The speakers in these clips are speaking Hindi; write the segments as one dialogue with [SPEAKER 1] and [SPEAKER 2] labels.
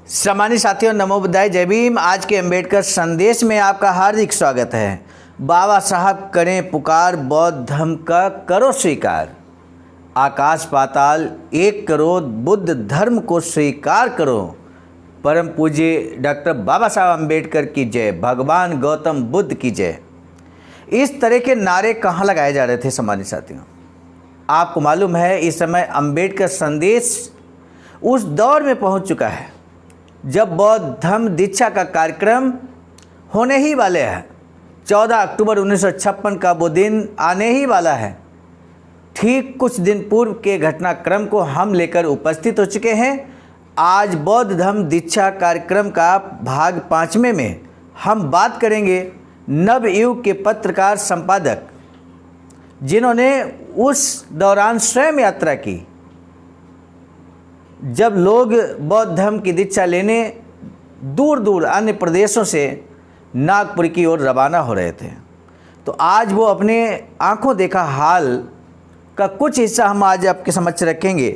[SPEAKER 1] सम्मानित साथियों, नमो बुद्धाय, जय भीम। आज के अम्बेडकर संदेश में आपका हार्दिक स्वागत है। बाबा साहब करें पुकार, बौद्ध धर्म का करो स्वीकार। आकाश पाताल एक करो, बुद्ध धर्म को स्वीकार करो। परम पूज्य डॉक्टर बाबा साहब अम्बेडकर की जय, भगवान गौतम बुद्ध की जय। इस तरह के नारे कहाँ लगाए जा रहे थे सम्मानित साथियों? आपको मालूम है, इस समय अम्बेडकर संदेश उस दौर में पहुंच चुका है जब बौद्ध धर्म दीक्षा का कार्यक्रम होने ही वाले हैं। 14 अक्टूबर 1956 का वो दिन आने ही वाला है। ठीक कुछ दिन पूर्व के घटनाक्रम को हम लेकर उपस्थित हो चुके हैं। आज बौद्ध धर्म दीक्षा कार्यक्रम का भाग 5वें में हम बात करेंगे नवयुग के पत्रकार संपादक, जिन्होंने उस दौरान स्वयं यात्रा की जब लोग बौद्ध धर्म की दीक्षा लेने दूर दूर अन्य प्रदेशों से नागपुर की ओर रवाना हो रहे थे। तो आज वो अपने आंखों देखा हाल का कुछ हिस्सा हम आज आपके समक्ष रखेंगे।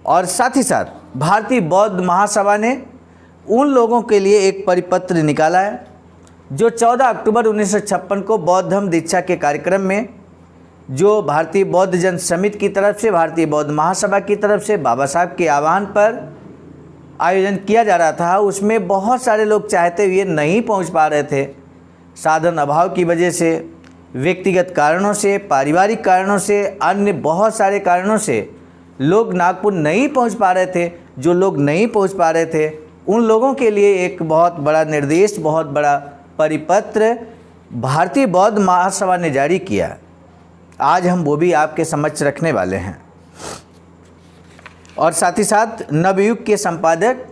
[SPEAKER 1] और साथ ही साथ भारतीय बौद्ध महासभा ने उन लोगों के लिए एक परिपत्र निकाला है जो 14 अक्टूबर 1956 को बौद्ध धर्म दीक्षा के कार्यक्रम में, जो भारतीय बौद्ध जन समिति की तरफ से, भारतीय बौद्ध महासभा की तरफ से बाबा साहब के आह्वान पर आयोजन किया जा रहा था, उसमें बहुत सारे लोग चाहते हुए नहीं पहुंच पा रहे थे। साधन अभाव की वजह से, व्यक्तिगत कारणों से, पारिवारिक कारणों से, अन्य बहुत सारे कारणों से लोग नागपुर नहीं पहुंच पा रहे थे। जो लोग नहीं पहुंच पा रहे थे उन लोगों के लिए एक बहुत बड़ा निर्देश, बहुत बड़ा परिपत्र भारतीय बौद्ध महासभा ने जारी किया। आज हम वो भी आपके समक्ष रखने वाले हैं। और साथ ही साथ नवयुग के संपादक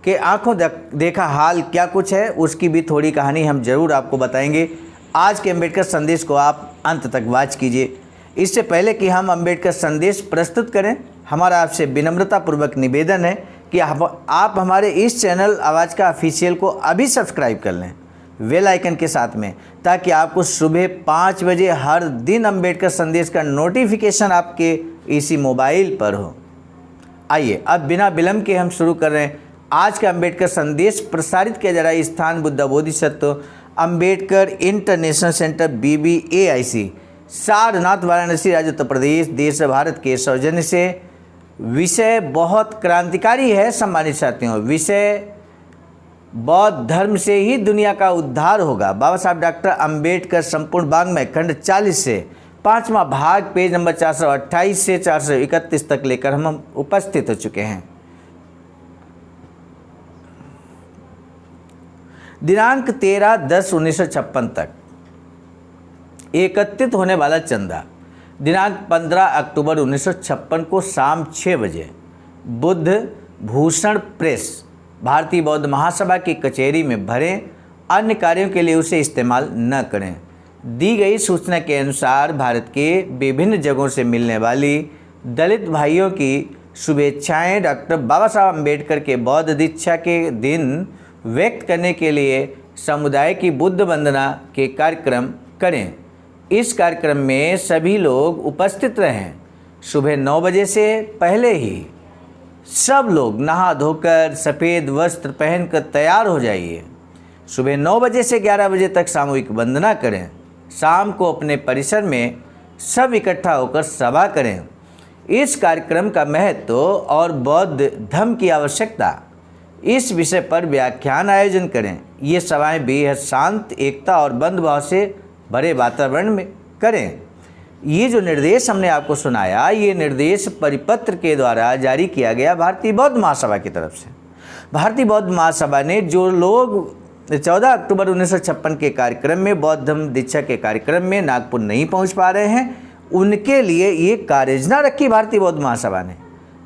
[SPEAKER 1] के आंखों देखा हाल क्या कुछ है, उसकी भी थोड़ी कहानी हम जरूर आपको बताएंगे। आज के अम्बेडकर संदेश को आप अंत तक वॉच कीजिए। इससे पहले कि हम अम्बेडकर संदेश प्रस्तुत करें, हमारा आपसे विनम्रतापूर्वक निवेदन है कि आप हमारे इस चैनल आवाज़ का ऑफिशियल को अभी सब्सक्राइब कर लें बेल आइकन के साथ में, ताकि आपको सुबह 5 बजे हर दिन अम्बेडकर संदेश का नोटिफिकेशन आपके इसी मोबाइल पर हो। आइए अब बिना विलंब के हम शुरू कर रहे हैं। आज का अम्बेडकर संदेश प्रसारित किया जा रहा है स्थान Buddha Bodhisattva Ambedkar international centre BBAIC, Sarnath, Varanasi, राज्य उत्तर प्रदेश, देश भारत के सौजन्य से। विषय बहुत क्रांतिकारी है सम्मानित साथियों। विषय बौद्ध धर्म से ही दुनिया का उद्धार होगा। बाबा साहब डॉक्टर अम्बेडकर संपूर्ण वाङ्मय खंड 40 से 5वां भाग पेज नंबर 428 से 431 तक लेकर हम उपस्थित हो चुके हैं। दिनांक 13/10/1956 तक एकत्रित होने वाला चंदा दिनांक 15 अक्टूबर 1956 को शाम 6 बजे बुद्ध भूषण प्रेस, भारतीय बौद्ध महासभा की कचहरी में भरें। अन्य कार्यों के लिए उसे इस्तेमाल न करें। दी गई सूचना के अनुसार भारत के विभिन्न जगहों से मिलने वाली दलित भाइयों की शुभेच्छाएं डॉक्टर बाबा साहब अम्बेडकर के बौद्ध दीक्षा के दिन व्यक्त करने के लिए समुदाय की बुद्ध वंदना के कार्यक्रम करें। इस कार्यक्रम में सभी लोग उपस्थित रहें। सुबह 9 बजे से पहले ही सब लोग नहा धोकर सफ़ेद वस्त्र पहनकर तैयार हो जाइए। सुबह 9 बजे से 11 बजे तक सामूहिक वंदना करें। शाम को अपने परिसर में सब इकट्ठा होकर सभा करें। इस कार्यक्रम का महत्व और बौद्ध धर्म की आवश्यकता, इस विषय पर व्याख्यान आयोजन करें। ये सभाएं बेहद शांत, एकता और बंधुभाव से भरे वातावरण में करें। ये जो निर्देश हमने आपको सुनाया, ये निर्देश परिपत्र के द्वारा जारी किया गया भारतीय बौद्ध महासभा की तरफ से। भारतीय बौद्ध महासभा ने जो लोग 14 अक्टूबर 1956 के कार्यक्रम में, बौद्ध धर्म दीक्षा के कार्यक्रम में नागपुर नहीं पहुंच पा रहे हैं, उनके लिए ये कार्ययोजना रखी भारतीय बौद्ध महासभा ने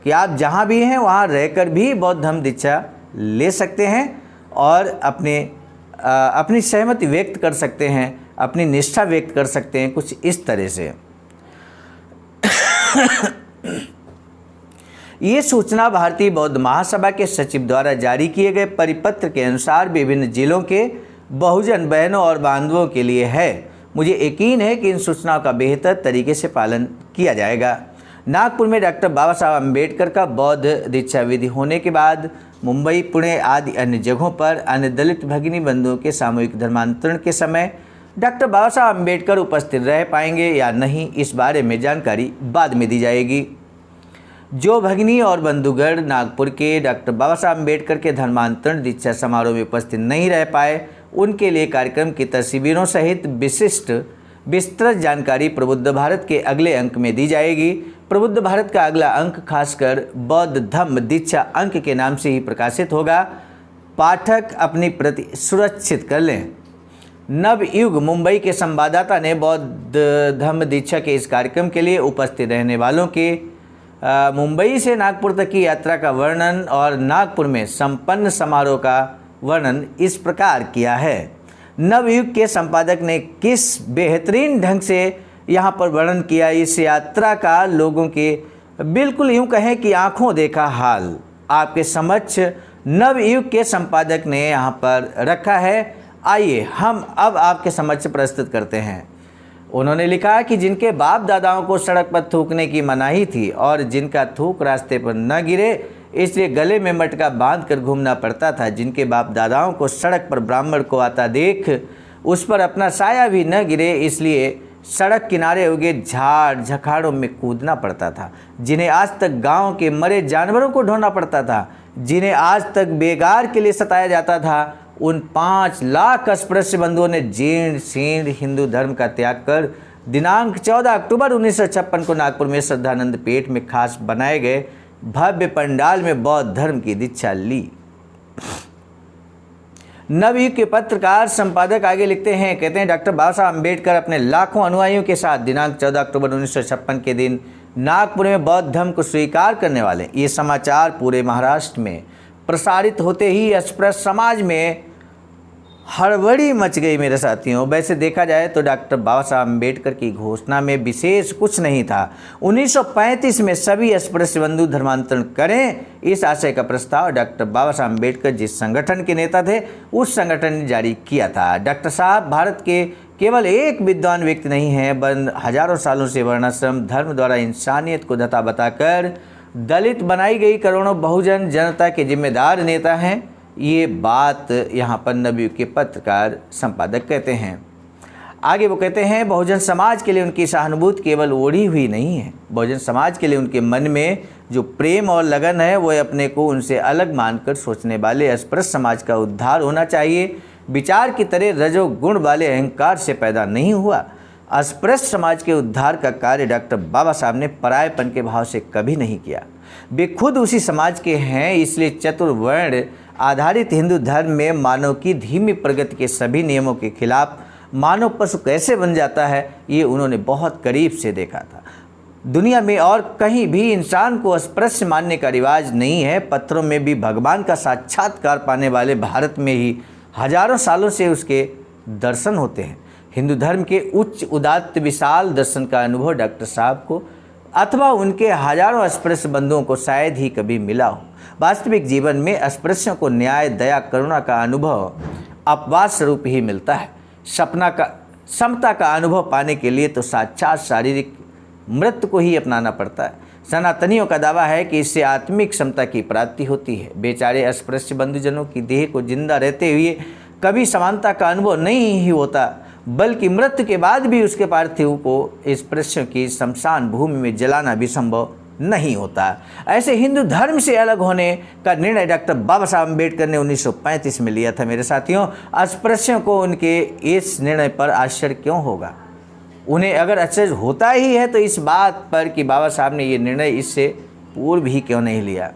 [SPEAKER 1] कि आप जहां भी हैं वहां रहकर भी बौद्ध धर्म दीक्षा ले सकते हैं और अपनी सहमति व्यक्त कर सकते हैं, अपनी निष्ठा व्यक्त कर सकते हैं, कुछ इस तरह से। ये सूचना भारतीय बौद्ध महासभा के सचिव द्वारा जारी किए गए परिपत्र के अनुसार विभिन्न जिलों के बहुजन बहनों और बांधवों के लिए है। मुझे यकीन है कि इन सूचनाओं का बेहतर तरीके से पालन किया जाएगा। नागपुर में डॉक्टर बाबा साहब अम्बेडकर का बौद्ध दीक्षा विधि होने के बाद मुंबई, पुणे आदि अन्य जगहों पर अन्य दलित भगिनी बंधुओं के सामूहिक धर्मांतरण के समय डॉक्टर बाबा साहब अम्बेडकर उपस्थित रह पाएंगे या नहीं, इस बारे में जानकारी बाद में दी जाएगी। जो भगिनी और बंधुगण नागपुर के डॉक्टर बाबा साहब अम्बेडकर के धर्मांतरण दीक्षा समारोह में उपस्थित नहीं रह पाए, उनके लिए कार्यक्रम की तस्वीरों सहित विशिष्ट विस्तृत जानकारी प्रबुद्ध भारत के अगले अंक में दी जाएगी। प्रबुद्ध भारत का अगला अंक खासकर बौद्ध धम्म दीक्षा अंक के नाम से ही प्रकाशित होगा। पाठक अपनी प्रति सुरक्षित कर लें। नवयुग मुंबई के संवाददाता ने बौद्ध धम्म दीक्षा के इस कार्यक्रम के लिए उपस्थित रहने वालों के मुंबई से नागपुर तक की यात्रा का वर्णन और नागपुर में संपन्न समारोह का वर्णन इस प्रकार किया है। नवयुग के संपादक ने किस बेहतरीन ढंग से यहाँ पर वर्णन किया इस यात्रा का, लोगों के बिल्कुल यूँ कहें कि आंखों देखा हाल आपके समक्ष नवयुग के संपादक ने यहाँ पर रखा है। आइए हम अब आपके समक्ष प्रस्तुत करते हैं। उन्होंने लिखा कि जिनके बाप दादाओं को सड़क पर थूकने की मनाही थी और जिनका थूक रास्ते पर न गिरे इसलिए गले में मटका बांध कर घूमना पड़ता था, जिनके बाप दादाओं को सड़क पर ब्राह्मण को आता देख उस पर अपना साया भी न गिरे इसलिए सड़क किनारे उगे झाड़ झखाड़ों में कूदना पड़ता था, जिन्हें आज तक गांव के मरे जानवरों को ढोना पड़ता था, जिन्हें आज तक बेगार के लिए सताया जाता था, उन 5 लाख अस्पृश्य बंधुओं ने जीर्ण शीर्ण हिंदू धर्म का त्याग कर दिनांक 14 अक्टूबर 1956 को नागपुर में श्रद्धानंद पेठ में खास बनाए गए भव्य पंडाल में बौद्ध धर्म की दीक्षा ली। नवयुग के पत्रकार संपादक आगे लिखते हैं, कहते हैं डॉक्टर बाबा साहब अम्बेडकर अपने लाखों अनुयायियों के साथ दिनांक 14 अक्टूबर 1956 के दिन नागपुर में बौद्ध धर्म को स्वीकार करने वाले। ये समाचार पूरे महाराष्ट्र में प्रसारित होते ही अस्पृश्य समाज में हड़बड़ी मच गई मेरे साथियों। वैसे देखा जाए तो डॉक्टर बाबा साहब अम्बेडकर की घोषणा में विशेष कुछ नहीं था। 1935 में सभी अस्पृश्य बंधु धर्मांतरण करें, इस आशय का प्रस्ताव डॉक्टर बाबा साहब अम्बेडकर जिस संगठन के नेता थे उस संगठन ने जारी किया था। डॉक्टर साहब भारत के केवल एक विद्वान व्यक्ति नहीं हैं, बल्कि हजारों सालों से वर्णाश्रम धर्म द्वारा इंसानियत को धता बताकर दलित बनाई गई करोड़ों बहुजन जनता के जिम्मेदार नेता हैं। ये बात यहाँ पर नवयुग के पत्रकार संपादक कहते हैं। आगे वो कहते हैं बहुजन समाज के लिए उनकी सहानुभूति केवल ओढ़ी हुई नहीं है, बहुजन समाज के लिए उनके मन में जो प्रेम और लगन है वो अपने को उनसे अलग मानकर सोचने वाले अस्पृश्य समाज का उद्धार होना चाहिए। विचार की तरह रजोगुण वाले अहंकार से पैदा नहीं हुआ। अस्पृश्य समाज के उद्धार का कार्य डॉक्टर बाबा साहब ने परायेपन के भाव से कभी नहीं किया। वे खुद उसी समाज के हैं, इसलिए चतुर्वर्ण आधारित हिंदू धर्म में मानव की धीमी प्रगति के सभी नियमों के खिलाफ मानव पशु कैसे बन जाता है ये उन्होंने बहुत करीब से देखा था। दुनिया में और कहीं भी इंसान को अस्पृश्य मानने का रिवाज नहीं है। पत्थरों में भी भगवान का साक्षात्कार पाने वाले भारत में ही हजारों सालों से उसके दर्शन होते हैं। हिंदू धर्म के उच्च उदात्त विशाल दर्शन का अनुभव डॉक्टर साहब को अथवा उनके हजारों अस्पृश्य बंधुओं को शायद ही कभी मिला हो। वास्तविक जीवन में अस्पृश्यों को न्याय दया करुणा का अनुभव अपवाद स्वरूप ही मिलता है। समता का अनुभव पाने के लिए तो साक्षात शारीरिक मृत्यु को ही अपनाना पड़ता है। सनातनियों का दावा है कि इससे आत्मिक समता की प्राप्ति होती है। बेचारे अस्पृश्य बंधुजनों की देह को जिंदा रहते हुए कभी समानता का अनुभव नहीं ही होता, बल्कि मृत्यु के बाद भी उसके पार्थिव को अस्पृश्यों की शमशान भूमि में जलाना भी संभव नहीं होता। ऐसे हिंदू धर्म से अलग होने का निर्णय डॉक्टर बाबा साहब अम्बेडकर ने 1935 में लिया था। मेरे साथियों, अस्पृश्यों को उनके इस निर्णय पर आश्चर्य क्यों होगा? उन्हें अगर आश्चर्य होता ही है तो इस बात पर कि बाबा साहब ने ये निर्णय इससे पूर्व ही क्यों नहीं लिया,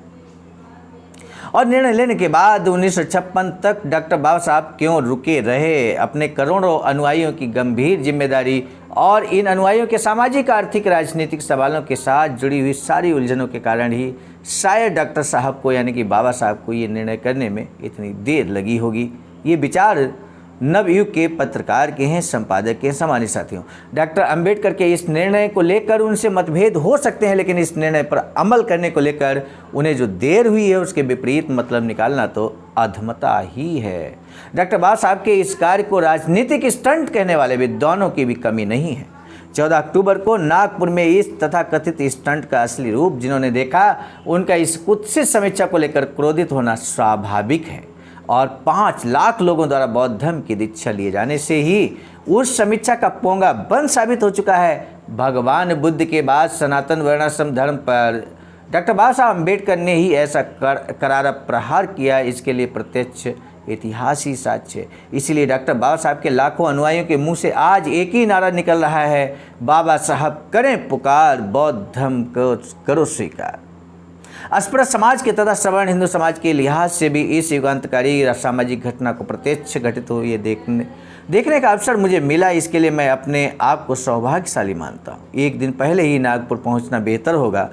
[SPEAKER 1] और निर्णय लेने के बाद 1956 तक डॉक्टर बाबा साहब क्यों रुके रहे। अपने करोड़ों अनुयायियों की गंभीर जिम्मेदारी और इन अनुयायियों के सामाजिक आर्थिक राजनीतिक सवालों के साथ जुड़ी हुई सारी उलझनों के कारण ही शायद डॉक्टर साहब को यानी कि बाबा साहब को ये निर्णय करने में इतनी देर लगी होगी। ये विचार नवयुग के पत्रकार के हैं, संपादक के सम्मानित साथियों। डॉक्टर अंबेडकर के इस निर्णय को लेकर उनसे मतभेद हो सकते हैं, लेकिन इस निर्णय पर अमल करने को लेकर उन्हें जो देर हुई है उसके विपरीत मतलब निकालना तो अधमता ही है। डॉक्टर बाबा साहब के इस कार्य को राजनीतिक स्टंट कहने वाले विद्वानों की भी कमी नहीं है। 14 अक्टूबर को नागपुर में इस तथाकथित स्टंट का असली रूप जिन्होंने देखा, उनका इस कुत्सित समीक्षा को लेकर क्रोधित होना स्वाभाविक है और 5 लाख लोगों द्वारा बौद्ध धर्म की दीक्षा लिए जाने से ही उस समीक्षा का पोंगा बंद साबित हो चुका है। भगवान बुद्ध के बाद सनातन वर्णाश्रम धर्म पर डॉक्टर बाबा साहब अम्बेडकर ने ही ऐसा करारा प्रहार किया, इसके लिए प्रत्यक्ष इतिहास ही साक्ष्य है। इसलिए डॉक्टर बाबा साहब के लाखों अनुयायियों के मुंह से आज एक ही नारा निकल रहा है, बाबा साहब करें पुकार, बौद्ध धर्म को करो स्वीकार। अस्पृश्य समाज के तथा सवर्ण हिंदू समाज के लिहाज से भी इस युगांतकारी सामाजिक घटना को प्रत्यक्ष घटित हुए देखने का अवसर मुझे मिला। इसके लिए मैं अपने आप को सौभाग्यशाली मानता हूँ। एक दिन पहले ही नागपुर पहुँचना बेहतर होगा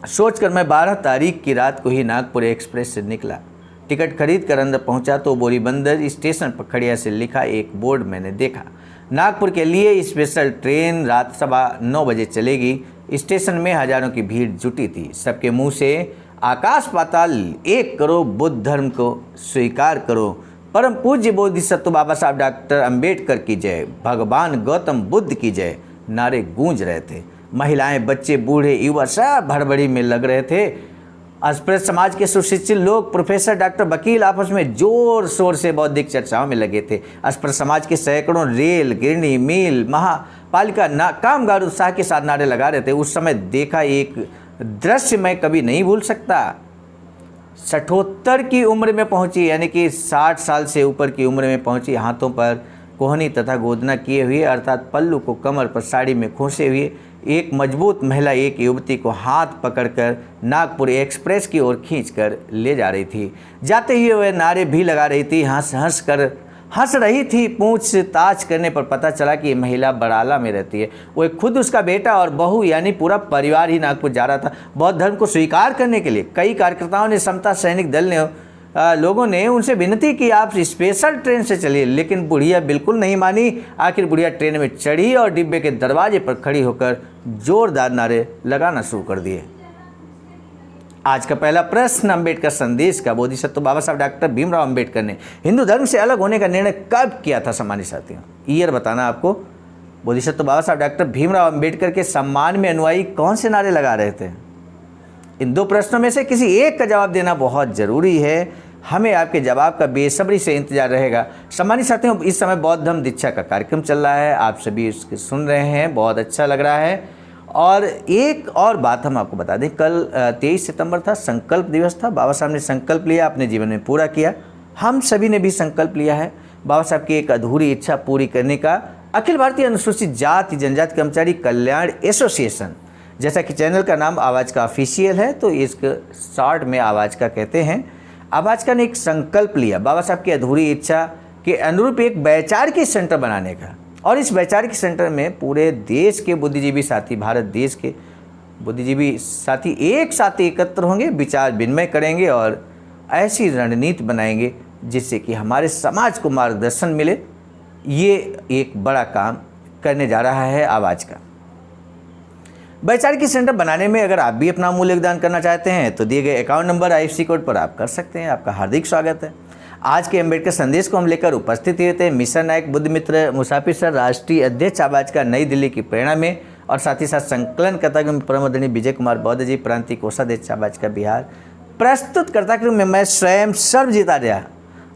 [SPEAKER 1] सोचकर मैं 12 तारीख की रात को ही नागपुर एक्सप्रेस से निकला। टिकट खरीद कर अंदर पहुंचा तो बोरीबंदर स्टेशन पर खड़िया से लिखा एक बोर्ड मैंने देखा, नागपुर के लिए स्पेशल ट्रेन रात 9:15 बजे चलेगी। स्टेशन में हजारों की भीड़ जुटी थी। सबके मुंह से आकाश पाताल एक करो, बुद्ध धर्म को स्वीकार करो, परम पूज्य बोधिसत्व बाबा साहब डॉक्टर अम्बेडकर की जय, भगवान गौतम बुद्ध की जय नारे गूंज रहे थे। महिलाएं, बच्चे, बूढ़े, युवा सब हड़बड़ी में लग रहे थे। अस्पृश्य समाज के सुशिक्षित लोग, प्रोफेसर, डॉक्टर, वकील आपस में जोर शोर से बौद्धिक चर्चाओं में लगे थे। अस्पृश्य समाज के सैकड़ों रेल, गिरनी, मिल, महापालिका कामगार उत्साह के साथ नारे लगा रहे थे। उस समय देखा एक दृश्य मैं कभी नहीं भूल सकता। 76 की उम्र में पहुंची, यानी कि 60 साल से ऊपर की उम्र में पहुंची, हाथों पर कोहनी तथा गोदना किए हुए अर्थात पल्लू को कमर पर साड़ी में खोसे हुए एक मजबूत महिला एक युवती को हाथ पकड़कर नागपुर एक्सप्रेस की ओर खींचकर ले जा रही थी। जाते हुए वह नारे भी लगा रही थी, हंस रही थी। पूछताछ करने पर पता चला कि महिला बड़ाला में रहती है। वो खुद, उसका बेटा और बहू यानी पूरा परिवार ही नागपुर जा रहा था बौद्ध धर्म को स्वीकार करने के लिए। कई कार्यकर्ताओं ने, समता सैनिक दल ने, लोगों ने उनसे विनती की आप स्पेशल ट्रेन से चलिए, लेकिन बुढ़िया बिल्कुल नहीं मानी। आखिर बुढ़िया ट्रेन में चढ़ी और डिब्बे के दरवाजे पर खड़ी होकर जोरदार नारे लगाना शुरू कर दिए। आज का पहला प्रश्न, अम्बेडकर संदेश का बोधिसत्व बाबा साहब डॉक्टर भीमराव अम्बेडकर ने हिंदू धर्म से अलग होने का निर्णय कब किया था? सम्मानित साथियों, ईयर बताना आपको। बोधिसत्व बाबा साहब डॉक्टर भीमराव अम्बेडकर के सम्मान में अनुयायी कौन से नारे लगा रहे थे? इन 2 प्रश्नों में से किसी एक का जवाब देना बहुत ज़रूरी है। हमें आपके जवाब का बेसब्री से इंतजार रहेगा। सम्मानित साथियों, इस समय बौद्ध धर्म दीक्षा का कार्यक्रम चल रहा है, आप सभी उसके सुन रहे हैं, बहुत अच्छा लग रहा है। और एक और बात हम आपको बता दें, कल 23 सितंबर था, संकल्प दिवस था। बाबा साहब ने संकल्प लिया, अपने जीवन में पूरा किया। हम सभी ने भी संकल्प लिया है बाबा साहब की एक अधूरी इच्छा पूरी करने का। अखिल भारतीय अनुसूचित जाति जनजाति कर्मचारी कल्याण एसोसिएशन, जैसा कि चैनल का नाम आवाज़ का ऑफिशियल है तो इसको शॉर्ट में आवाज़ का कहते हैं। आवाज़ का ने एक संकल्प लिया बाबा साहब की अधूरी इच्छा के अनुरूप एक वैचारिक सेंटर बनाने का, और इस वैचारिक सेंटर में पूरे देश के बुद्धिजीवी साथी, भारत देश के बुद्धिजीवी साथी एक साथ एकत्र होंगे, विचार विनिमय करेंगे और ऐसी रणनीति बनाएंगे जिससे कि हमारे समाज को मार्गदर्शन मिले। ये एक बड़ा काम करने जा रहा है आवाज़ का। वैचारिक सेंटर बनाने में अगर आप भी अपना अमूल्य योगदान करना चाहते हैं तो दिए गए अकाउंट नंबर IFSC कोड पर आप कर सकते हैं। आपका हार्दिक स्वागत है। आज के अम्बेडकर संदेश को हम लेकर उपस्थित हुए थे मिशन नायक बुद्ध मित्र मुसाफिर सर, राष्ट्रीय अध्यक्ष आवाज़ का, नई दिल्ली की प्रेरणा में, और साथ ही साथ संकलन करता परम आदरणीय विजय कुमार बौद्ध जी, प्रांतीय कोषाध्यक्ष आवाज़ का बिहार। प्रस्तुत करता में मैं स्वयं सर्वजीत आर्या,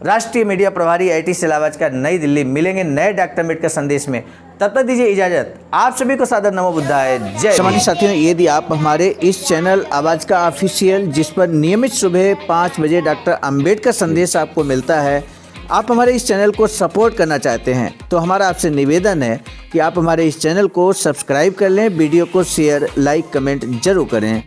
[SPEAKER 1] राष्ट्रीय मीडिया प्रभारी IT सेल आवाज़ का, नई दिल्ली। मिलेंगे नए डॉक्टर अम्बेडकर संदेश में, तब तक दीजिए इजाजत। आप सभी को सादर नमो बुद्धाय, जय। सम्मानित साथियों, यदि आप हमारे इस चैनल आवाज़ का ऑफिशियल, जिस पर नियमित सुबह 5 बजे डॉक्टर अम्बेडकर संदेश आपको मिलता है, आप हमारे इस चैनल को सपोर्ट करना चाहते हैं तो हमारा आपसे निवेदन है कि आप हमारे इस चैनल को सब्सक्राइब कर लें, वीडियो को शेयर, लाइक, कमेंट जरूर करें।